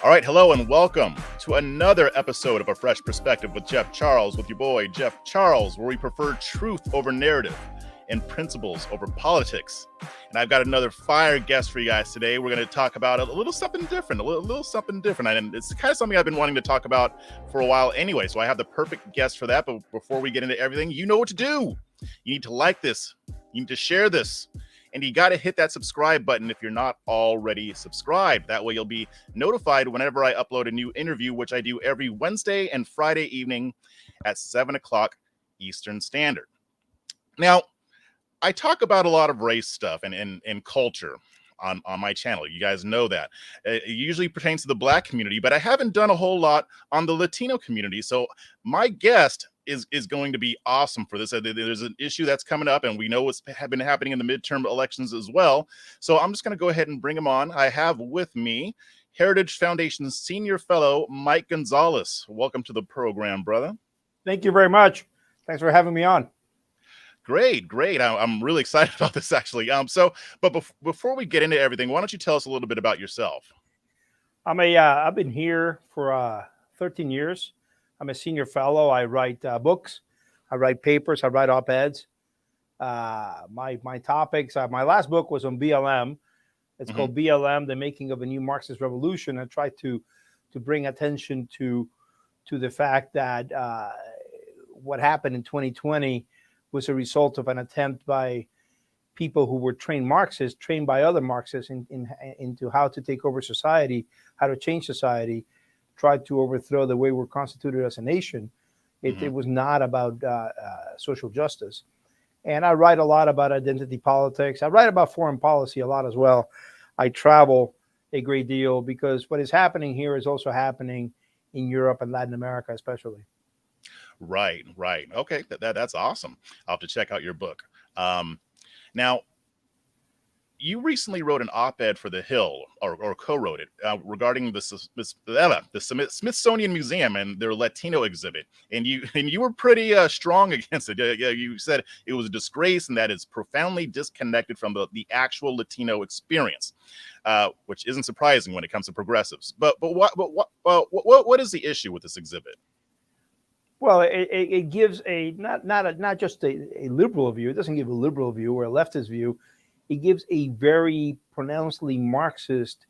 All right, hello and welcome to another episode of A Fresh Perspective with Jeff Charles, with your boy Jeff Charles, where we prefer truth over narrative and principles over politics. And I've got another fire guest for you guys today. We're going to talk about a little something different, And it's kind of something I've been wanting to talk about for a while anyway. So I have the perfect guest for that. But before we get into everything, you know what to do. You need to like this. You need to share this. And you got to hit that subscribe button if you're not already subscribed. That way you'll be notified whenever I upload a new interview, which I do every Wednesday and Friday evening at 7 o'clock Eastern Standard. Now, I talk about a lot of race stuff and culture on my channel. You guys know that. It usually pertains to the Black community, but I haven't done a whole lot on the Latino community. So my guest is going to be awesome for this. There's an issue that's coming up, and we know what's been happening in the midterm elections as well. So I'm just going to go ahead and bring him on. I have with me Heritage Foundation's Senior Fellow, Mike Gonzalez. Welcome to the program, brother. Thank you very much. Thanks for having me on. Great. I'm really excited about this, actually. Before we get into everything, why don't you tell us a little bit about yourself? I've been here for 13 years. I'm a senior fellow. I write books. I write papers. I write op-eds. My topics. My last book was on BLM. It's called BLM: The Making of a New Marxist Revolution. I tried to bring attention to the fact that what happened in 2020 was a result of an attempt by people who were trained Marxists, trained by other Marxists into how to take over society, how to change society, tried to overthrow the way we're constituted as a nation. It was not about social justice. And I write a lot about identity politics. I write about foreign policy a lot as well. I travel a great deal because what is happening here is also happening in Europe and Latin America, especially. Right. Okay, that's awesome. I'll have to check out your book. Now, you recently wrote an op-ed for The Hill, or co-wrote it, regarding the Smithsonian Museum and their Latino exhibit, and you were pretty strong against it. You said it was a disgrace and that it's profoundly disconnected from the actual Latino experience, which isn't surprising when it comes to progressives. But what is the issue with this exhibit? Well, it gives not just a liberal view. It doesn't give a liberal view or a leftist view. It gives a very pronouncedly Marxist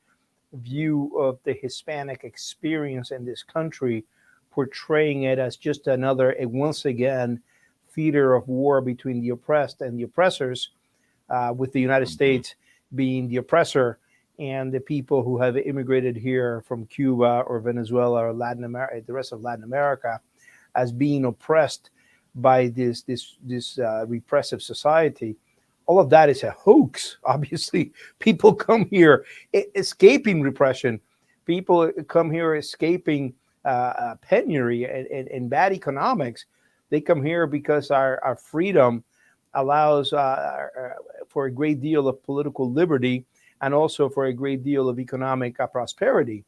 view of the Hispanic experience in this country, portraying it as just once again, theater of war between the oppressed and the oppressors, with the United States being the oppressor and the people who have immigrated here from Cuba or Venezuela or Latin America, the rest of Latin America, as being oppressed by this repressive society. All of that is a hoax. Obviously, people come here escaping repression. People come here escaping penury and bad economics. They come here because our freedom allows for a great deal of political liberty and also for a great deal of economic prosperity.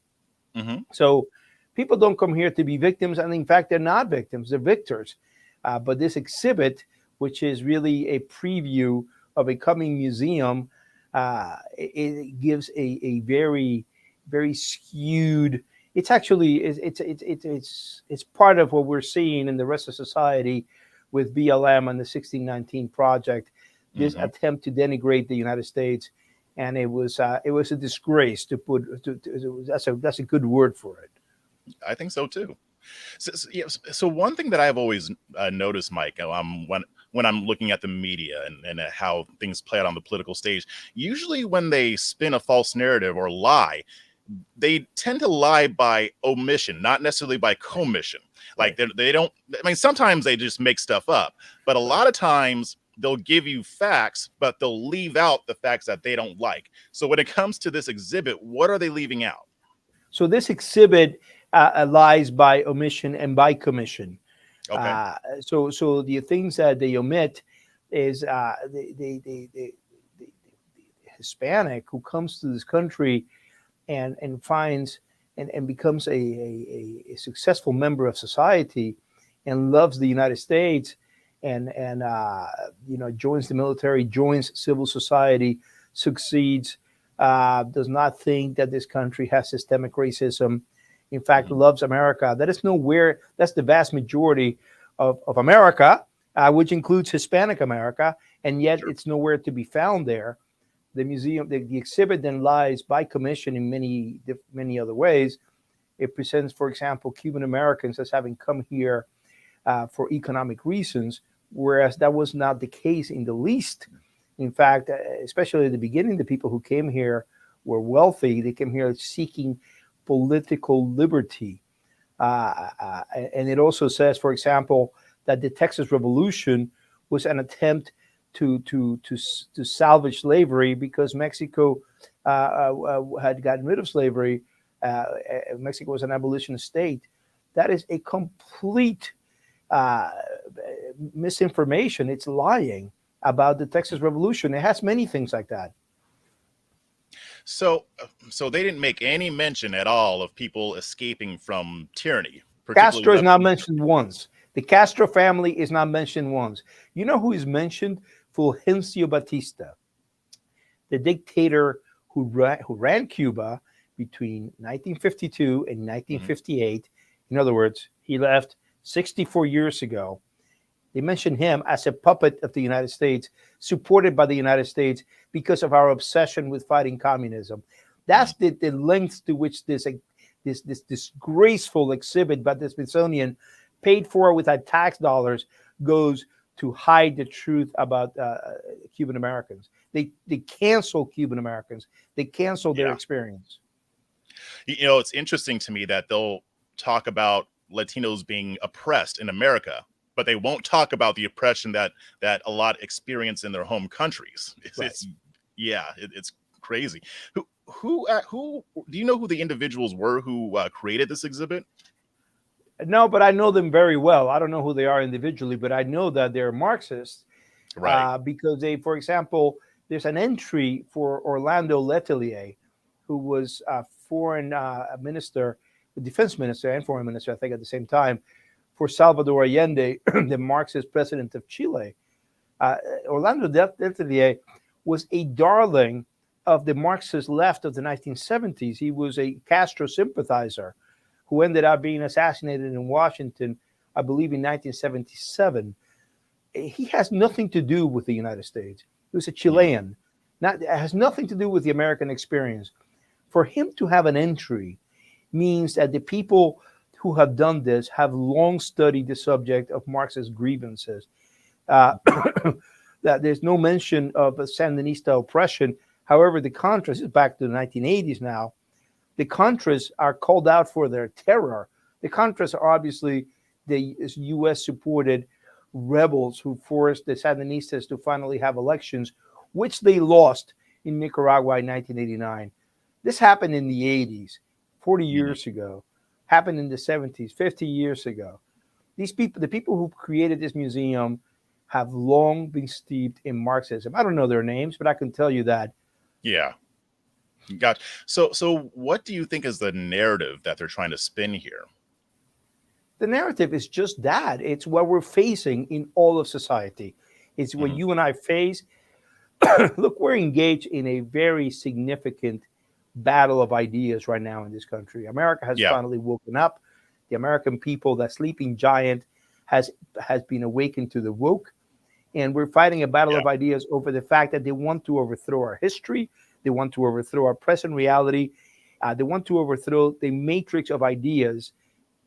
So people don't come here to be victims, and in fact, they're not victims, they're victors. But this exhibit, which is really a preview of a coming museum, it gives a very, very skewed. It's actually it's part of what we're seeing in the rest of society with BLM and the 1619 Project. This attempt to denigrate the United States, and it was a disgrace to put. That's a good word for it. I think so too. So one thing that I've always noticed, Mike, when I'm looking at the media and how things play out on the political stage, usually when they spin a false narrative or lie, they tend to lie by omission, not necessarily by commission. Like they don't. I mean, sometimes they just make stuff up, but a lot of times they'll give you facts, but they'll leave out the facts that they don't like. So when it comes to this exhibit, what are they leaving out? So this exhibit lies by omission and by commission. Okay. So the things that they omit is the Hispanic who comes to this country and finds and becomes a successful member of society and loves the United States and joins the military, joins civil society, succeeds, does not think that this country has systemic racism. In fact, loves America. That is nowhere. That's the vast majority of America, which includes Hispanic America, and yet Sure. it's nowhere to be found there. The museum, the exhibit then lies by commission in many other ways. It presents, for example, Cuban Americans as having come here for economic reasons, whereas that was not the case in the least. In fact, especially at the beginning, the people who came here were wealthy. They came here seeking political liberty. And it also says, for example, that the Texas Revolution was an attempt to salvage slavery because Mexico had gotten rid of slavery. Mexico was an abolitionist state. That is a complete misinformation. It's lying about the Texas Revolution. It has many things like that. So they didn't make any mention at all of people escaping from tyranny, particularly Castro is not Latinos. mentioned once. The Castro family is not mentioned once. You know who is mentioned? Fulgencio Batista, the dictator who ran Cuba between 1952 and 1958. In other words, he left 64 years ago. They mention him as a puppet of the United States, supported by the United States because of our obsession with fighting communism. That's the lengths to which this disgraceful exhibit by the Smithsonian, paid for with our tax dollars, goes to hide the truth about Cuban Americans. They cancel Cuban Americans. They cancel their experience. You know, it's interesting to me that they'll talk about Latinos being oppressed in America, but they won't talk about the oppression that a lot experience in their home countries. It's crazy. Who do you know who the individuals were who created this exhibit? No, but I know them very well. I don't know who they are individually, but I know that they're Marxists. Right. Because they, for example, there's an entry for Orlando Letelier, who was a foreign minister, defense minister and foreign minister, I think, at the same time, for Salvador Allende, the Marxist president of Chile. Orlando Letelier was a darling of the Marxist left of the 1970s. He was a Castro sympathizer who ended up being assassinated in Washington, I believe, in 1977. He has nothing to do with the United States. He was a Chilean. It has nothing to do with the American experience. For him to have an entry means that the people who have done this have long studied the subject of Marxist grievances. That there's no mention of a Sandinista oppression. However, the Contras, this is back to the 1980s now, the Contras are called out for their terror. The Contras are obviously the U.S.-supported rebels who forced the Sandinistas to finally have elections, which they lost in Nicaragua in 1989. This happened in the 80s, 40 years ago. Happened in the 70s, 50 years ago. These people, the people who created this museum, have long been steeped in Marxism. I don't know their names, but I can tell you that. Yeah. Gotcha. So what do you think is the narrative that they're trying to spin here? The narrative is just that. It's what we're facing in all of society. It's what you and I face. Look, we're engaged in a very significant battle of ideas right now in this country. America has finally woken up. The American people, that sleeping giant, has been awakened to the woke. And we're fighting a battle of ideas over the fact that they want to overthrow our history. They want to overthrow our present reality. They want to overthrow the matrix of ideas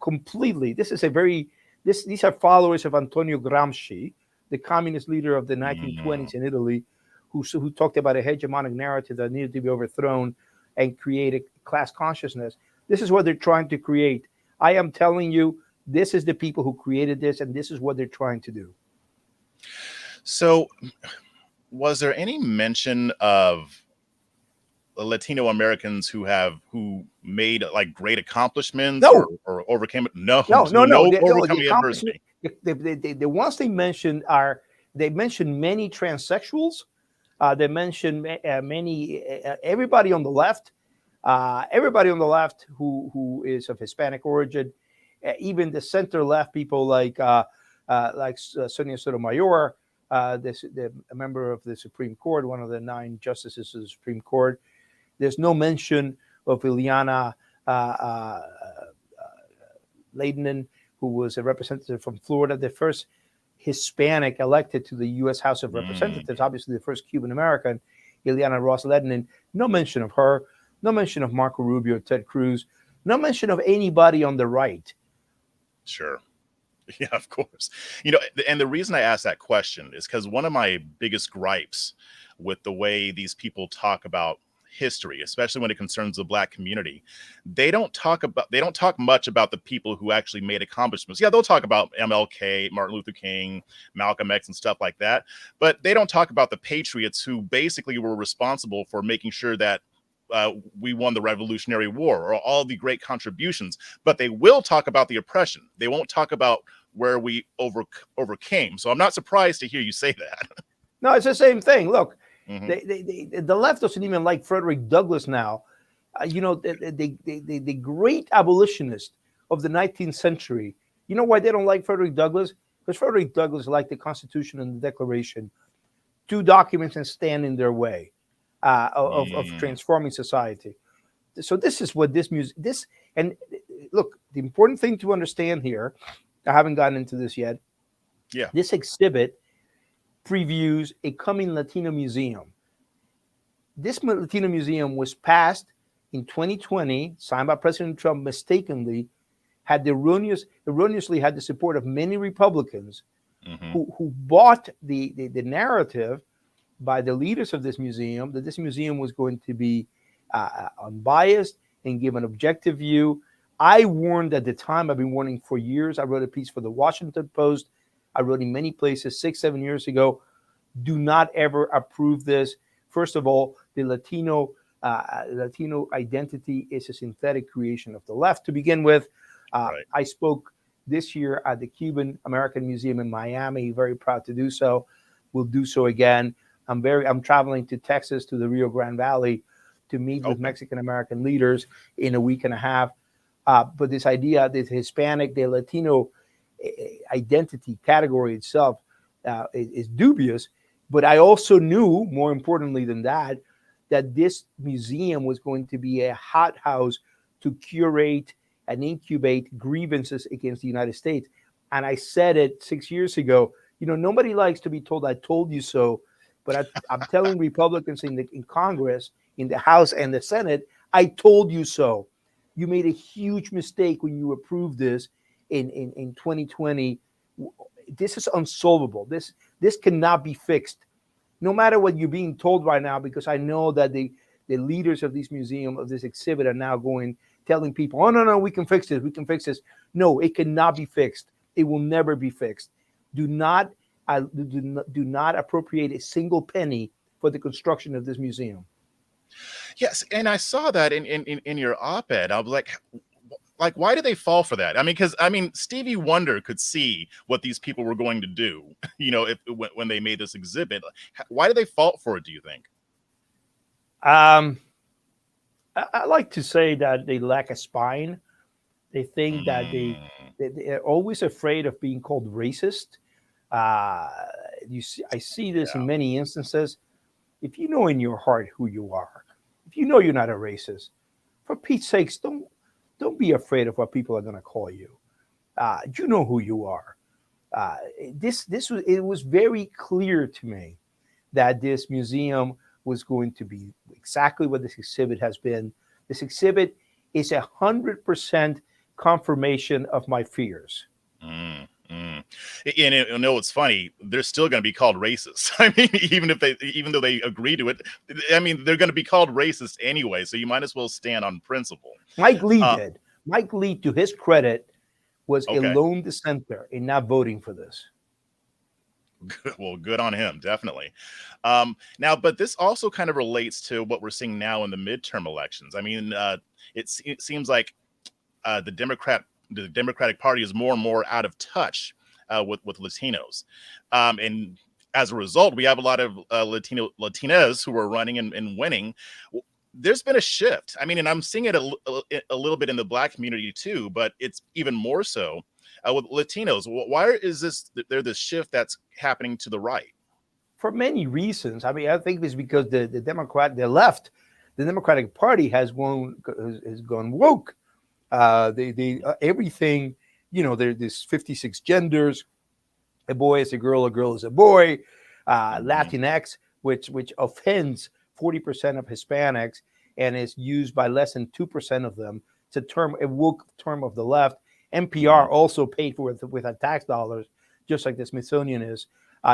completely. These are followers of Antonio Gramsci, the communist leader of the 1920s in Italy, who talked about a hegemonic narrative that needed to be overthrown and create a class consciousness. This is what they're trying to create. I am telling you, this is the people who created this, and this is what they're trying to do. So, was there any mention of Latino Americans who made like great accomplishments or overcame it? No. Overcoming adversity. The ones they mentioned they mentioned many transsexuals. They mentioned many everybody on the left, who is of Hispanic origin, even the center left people like Sonia Sotomayor, a member of the Supreme Court, one of the 9 justices of the Supreme Court. There's no mention of Ileana Latino, who was a representative from Florida, the first Hispanic elected to the U.S. House of Representatives, obviously the first Cuban American, Ileana Ross Lednin. No mention of her. No mention of Marco Rubio, Ted Cruz. No mention of anybody on the right. Sure. Yeah, of course. And the reason I asked that question is because one of my biggest gripes with the way these people talk about history, especially when it concerns the Black community, they don't talk much about the people who actually made accomplishments. Yeah, they'll talk about MLK, Martin Luther King, Malcolm X, and stuff like that, but they don't talk about the patriots who basically were responsible for making sure that we won the Revolutionary War, or all the great contributions. But they will talk about the oppression. They won't talk about where we overcame. So I'm not surprised to hear you say that. No, it's the same thing. Look, the left doesn't even like Frederick Douglass now. The great abolitionist of the 19th century. You know why they don't like Frederick Douglass? Because Frederick Douglass liked the Constitution and the Declaration, two documents that stand in their way of transforming society. So this is what and look, the important thing to understand here, I haven't gotten into this yet. Yeah. This exhibit previews a coming Latino museum. This Latino museum was passed in 2020, signed by President Trump mistakenly, erroneously had the support of many Republicans who bought the narrative by the leaders of this museum, that this museum was going to be unbiased and give an objective view. I warned at the time, I've been warning for years. I wrote a piece for the Washington Post. I wrote in many places 6-7 years ago. Do not ever approve this. First of all, the Latino identity is a synthetic creation of the left to begin with. Right. I spoke this year at the Cuban American Museum in Miami. Very proud to do so. We'll do so again. I'm traveling to Texas, to the Rio Grande Valley, to meet with Mexican American leaders in a week and a half. But this idea, this Hispanic, the Latino identity category itself is dubious. But I also knew, more importantly than that this museum was going to be a hothouse to curate and incubate grievances against the United States. And I said it 6 years ago. Nobody likes to be told, I told you so. But I'm telling Republicans in Congress, in the House and the Senate, I told you so. You made a huge mistake when you approved this in 2020. This is unsolvable. This cannot be fixed, no matter what you're being told right now, because I know that the leaders of this museum, of this exhibit, are now telling people, oh, no, we can fix this. We can fix this. No, it cannot be fixed. It will never be fixed. Do not appropriate a single penny for the construction of this museum. Yes, and I saw that in your op-ed. I was like, why did they fall for that? Because Stevie Wonder could see what these people were going to do, when they made this exhibit. Why did they fall for it, do you think? I like to say that they lack a spine. They think that they're always afraid of being called racist. I see this in many instances. If you know in your heart who you are, if you know you're not a racist, for Pete's sakes, don't be afraid of what people are going to call you. You know who you are. It was very clear to me that this museum was going to be exactly what this exhibit has been. This exhibit is 100% confirmation of my fears. And it's funny, they're still going to be called racist. Even though they agree to it, they're going to be called racist anyway. So you might as well stand on principle. Mike Lee did. Mike Lee, to his credit, was a lone dissenter in not voting for this. Well, good on him, definitely. Now, but this also kind of relates to what we're seeing now in the midterm elections. It seems like the Democratic Party is more and more out of touch with Latinos, and as a result, we have a lot of Latinas who are running and winning. There's been a shift. And I'm seeing it a little bit in the Black community too, but it's even more so with Latinos. Why is this shift that's happening to the right? For many reasons. I think it's because the the Democratic Party has gone woke. Everything, there's this 56 genders. A boy is a girl is a boy. Latinx, which offends 40% of Hispanics and is used by less than 2% of them. It's a woke term of the left. NPR also paid for it with tax dollars, just like the Smithsonian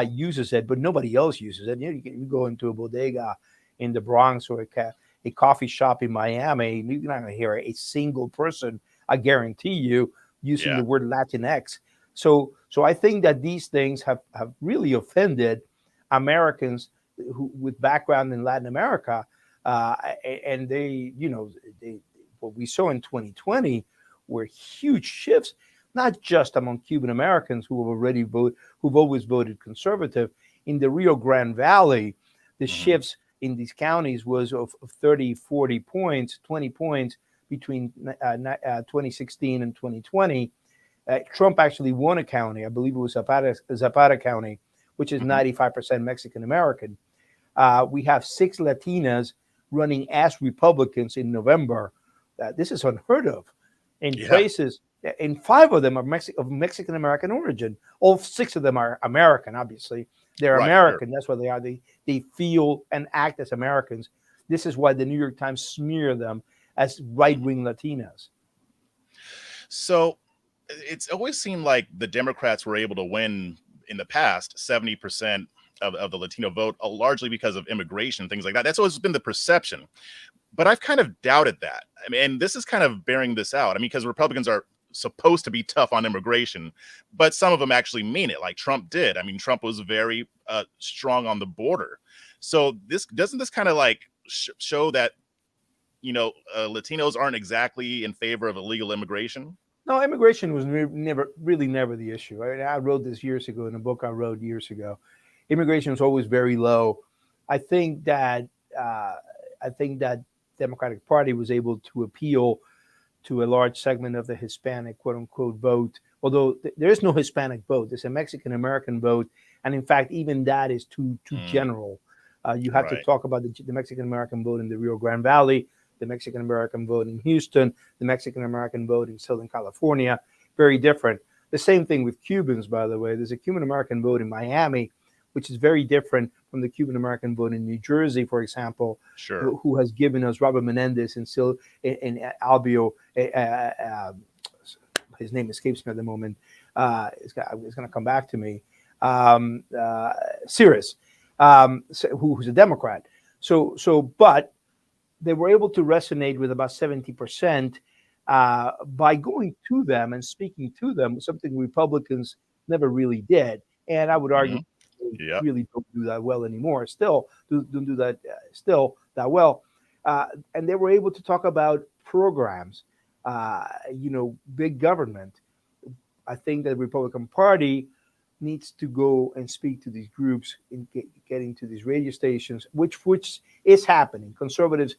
uses it, but nobody else uses it. You go into a bodega in the Bronx or a coffee shop in Miami, you're not going to hear a single person, I guarantee you, using the word Latinx. So I think that these things have really offended Americans with background in Latin America, and what we saw in 2020 were huge shifts, not just among Cuban Americans who've always voted conservative. In the Rio Grande Valley, the shifts in these counties was of 30, 40 points, 20 points between 2016 and 2020. Trump actually won a county. I believe it was Zapata County, which is 95% Mexican American. We have 6 Latinas running as Republicans in November. This is unheard of in places. And 5 of them are of Mexican American origin. All 6 of them are American, obviously. They're American. Sure. That's what they are. They feel and act as Americans. This is why the New York Times smear them as right-wing Latinas. So it's always seemed like the Democrats were able to win in the past 70% of the Latino vote, largely because of immigration, things like that. That's always been the perception. But I've kind of doubted that. I mean, and this is kind of bearing this out. I mean, because Republicans are supposed to be tough on immigration, but some of them actually mean it, like Trump did. I mean, Trump was very strong on the border. So doesn't this kind of like show that, Latinos aren't exactly in favor of illegal immigration? No, immigration was never the issue. I wrote this years ago in a book I wrote years ago. Immigration was always very low. I think that Democratic Party was able to appeal to a large segment of the Hispanic, quote unquote, vote. Although there is no Hispanic vote, there's a Mexican American vote, and in fact, even that is too general. You have to talk about the Mexican American vote in the Rio Grande Valley, the Mexican American vote in Houston, the Mexican American vote in Southern California. Very different. The same thing with Cubans, by the way. There's a Cuban American vote in Miami, which is very different from the Cuban American vote in New Jersey, for example, who has given us Robert Menendez and Albio. His name escapes me at the moment. It's going to come back to me. Cirrus, who's a Democrat. But they were able to resonate with about 70% by going to them and speaking to them, something Republicans never really did. And I would argue they really don't do that well anymore. Still don't do that that well. And they were able to talk about programs, big government. I think that the Republican Party needs to go and speak to these groups and getting to these radio stations, which is happening. Conservative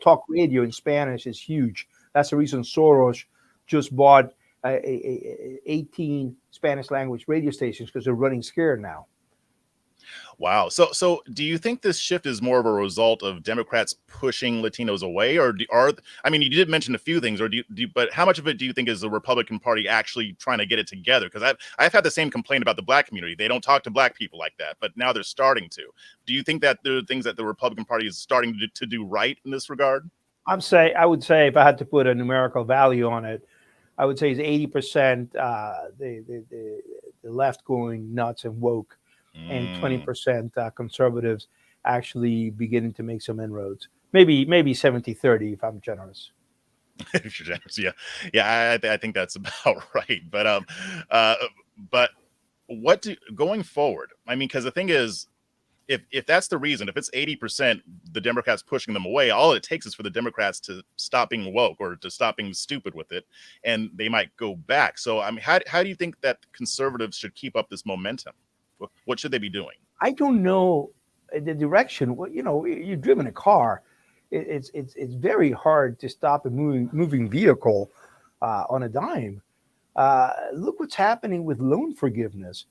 talk radio in Spanish is huge. That's the reason Soros just bought 18 Spanish language radio stations, because they're running scared now. Wow. So do you think this shift is more of a result of Democrats pushing Latinos away, or you did mention a few things, but how much of it do you think is the Republican Party actually trying to get it together? Because I've had the same complaint about the Black community. They don't talk to Black people like that, but now they're starting to. Do you think that there are things that the Republican Party is starting to do right in this regard? I would say if I had to put a numerical value on it, I would say it's 80% the left going nuts and woke, and 20% conservatives actually beginning to make some inroads. Maybe 70-30 if I'm generous. If you're generous, yeah. I think that's about right. But going forward? I mean, because the thing is, if that's the reason, if it's 80% the Democrats pushing them away, all it takes is for the Democrats to stop being woke or to stop being stupid with it, and they might go back. So, I mean, how do you think that conservatives should keep up this momentum? What should they be doing? I don't know the direction. Well, you've driven a car. It's very hard to stop a moving vehicle on a dime. Look what's happening with loan forgiveness.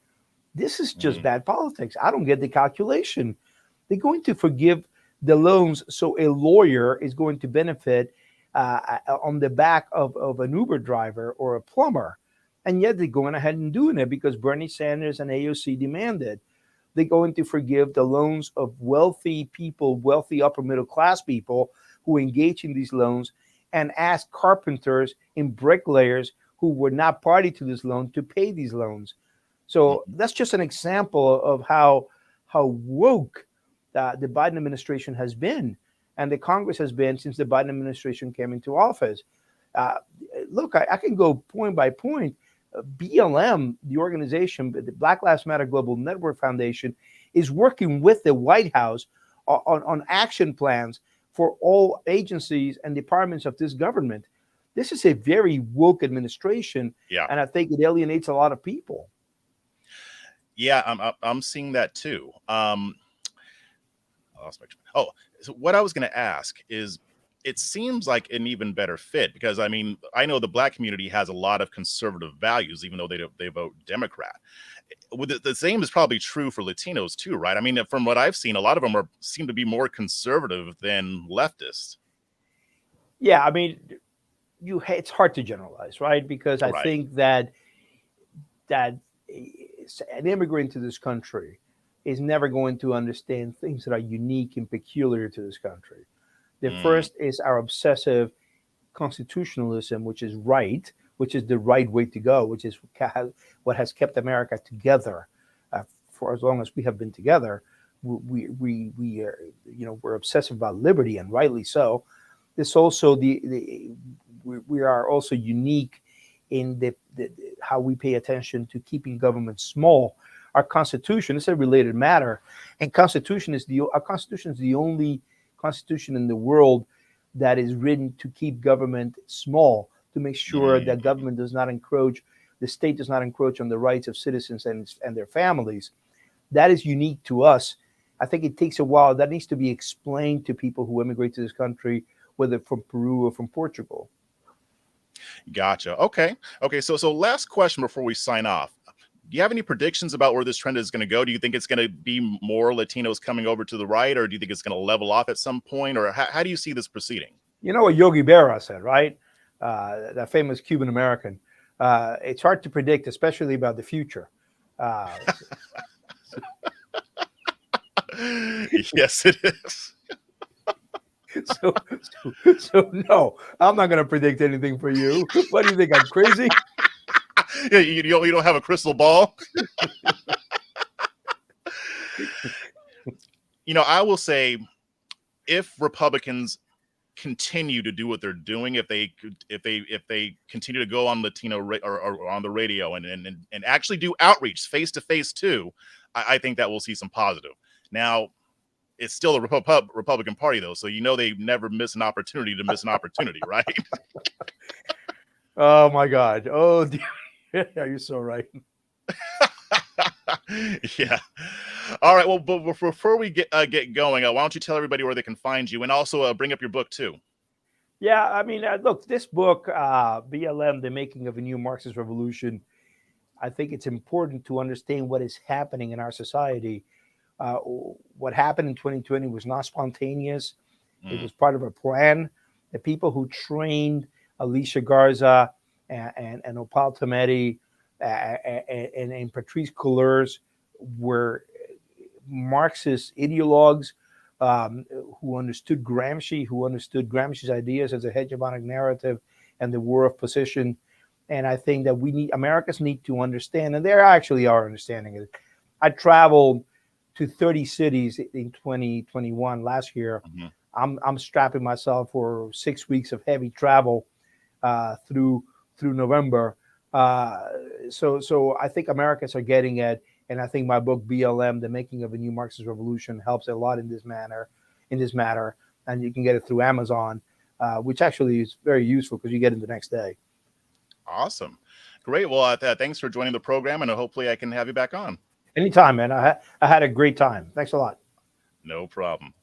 This is just bad politics. I don't get the calculation. They're going to forgive the loans. So a lawyer is going to benefit on the back of an Uber driver or a plumber. And yet they're going ahead and doing it because Bernie Sanders and AOC demanded. They're going to forgive the loans of wealthy people, wealthy upper middle class people who engage in these loans, and ask carpenters and bricklayers who were not party to this loan to pay these loans. So that's just an example of how woke the Biden administration has been, and the Congress has been since the Biden administration came into office. Look, I can go point by point. BLM, the organization, the Black Lives Matter Global Network Foundation, is working with the White House on action plans for all agencies and departments of this government. This is a very woke administration, and I think it alienates a lot of people. Yeah, I'm seeing that too. So what I was going to ask is, it seems like an even better fit because, I mean, I know the Black community has a lot of conservative values, even though they vote Democrat. The same is probably true for Latinos too, right? I mean, from what I've seen, a lot of them seem to be more conservative than leftist. Yeah, I mean, it's hard to generalize, right? Because I think that an immigrant to this country is never going to understand things that are unique and peculiar to this country. The first is our obsessive constitutionalism, which is right, which is the right way to go, which is what has kept America together for as long as we have been together. We are, we're obsessive about liberty, and rightly so. This also we are also unique in the how we pay attention to keeping government small. Our Constitution is a related matter, and our Constitution is the only Constitution in the world that is written to keep government small, to make sure that government does not encroach, the state does not encroach on the rights of citizens and their families. That is unique to us. I think it takes a while. That needs to be explained to people who immigrate to this country, whether from Peru or from Portugal. Gotcha. Okay. So last question before we sign off. Do you have any predictions about where this trend is going to go? Do you think it's going to be more Latinos coming over to the right, or do you think it's going to level off at some point, or how do you see this proceeding? You know what Yogi Berra said, right? That famous Cuban American. It's hard to predict, especially about the future. Yes, it is. So no, I'm not going to predict anything for you. What do you think? I'm crazy? Yeah, you don't have a crystal ball. I will say, if Republicans continue to do what they're doing, if they continue to go on Latino or on the radio and actually do outreach face to face too, I think that we'll see some positive. Now, it's still the Republican Party though, so they never miss an opportunity to miss an opportunity, right? Oh my God! Oh dear. Yeah, you're so right. Yeah. All right. Well, but before we get going, why don't you tell everybody where they can find you, and also bring up your book too? Yeah, I mean, look, this book, BLM: The Making of a New Marxist Revolution. I think it's important to understand what is happening in our society. What happened in 2020 was not spontaneous. It was part of a plan. The people who trained Alicia Garza and Opal Tometi and Patrice Couleurs were Marxist ideologues who understood Gramsci, who understood Gramsci's ideas as a hegemonic narrative and the war of position. And I think that Americans need to understand, and they actually are understanding it. I traveled to 30 cities in 2021 last year. I'm strapping myself for 6 weeks of heavy travel through November. So I think Americans are getting it. And I think my book, BLM: The Making of a New Marxist Revolution, helps a lot in this matter. And you can get it through Amazon, which actually is very useful because you get it the next day. Awesome. Great. Well, thanks for joining the program, and hopefully I can have you back on. Anytime, man. I had a great time. Thanks a lot. No problem.